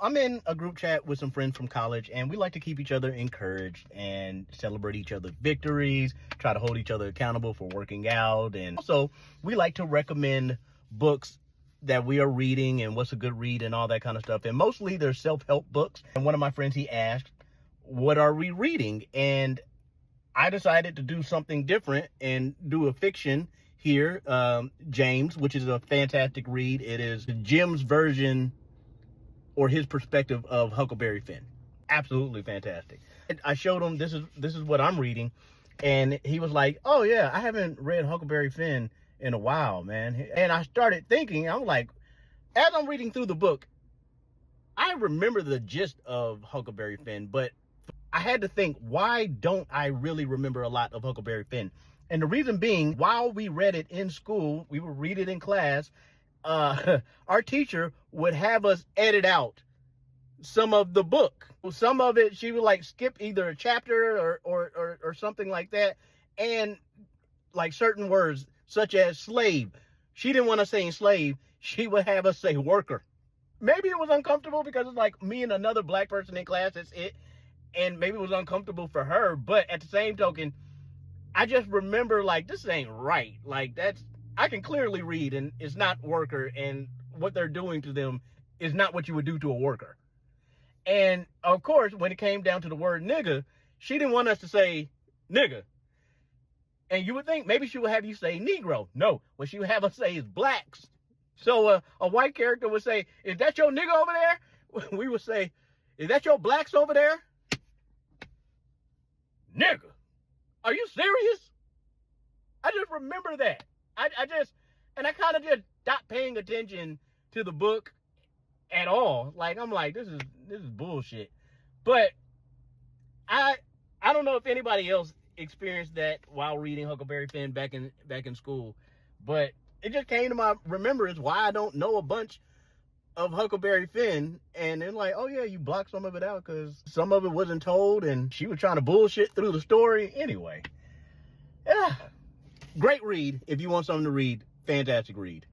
I'm in a group chat with some friends from college, and we like to keep each other encouraged and celebrate each other's victories, try to hold each other accountable for working out. And also, we like to recommend books that we are reading and what's a good read and all that kind of stuff. And mostly they're self-help books. And one of my friends, he asked, what are we reading? And I decided to do something different and do a fiction here, James, which is a fantastic read. It is Jim's version or his perspective of Huckleberry Finn. Absolutely fantastic. I showed him this is what I'm reading, and he was like, oh yeah, I haven't read Huckleberry Finn in a while, man. And I started thinking, I'm like, as I'm reading through the book, I remember the gist of Huckleberry Finn, but I had to think, why don't I really remember a lot of Huckleberry Finn? And the reason being, while we read it in school, we would read it in class, our teacher would have us edit out some of the book. Some of it, she would like skip either a chapter or something like that. And like certain words, such as slave. She didn't want to say slave. She would have us say worker. Maybe it was uncomfortable because it's like me and another black person in class, that's it. And maybe it was uncomfortable for her. But at the same token, I just remember like, this ain't right. Like I can clearly read and it's not worker, and what they're doing to them is not what you would do to a worker. And of course, when it came down to the word nigga, she didn't want us to say nigga. And you would think maybe she would have you say Negro. No, what she would have us say is blacks. So a white character would say, is that your nigga over there? We would say, is that your blacks over there? Nigga. Are you serious? I just remember that. I kind of just stopped paying attention to the book at all. Like, I'm like, this is bullshit. But I don't know if anybody else experienced that while reading Huckleberry Finn back in school, but it just came to my remembrance why I don't know a bunch of Huckleberry Finn. And then like, oh yeah, you blocked some of it out because some of it wasn't told and she was trying to bullshit through the story. Anyway, yeah, great read. If you want something to read, fantastic read.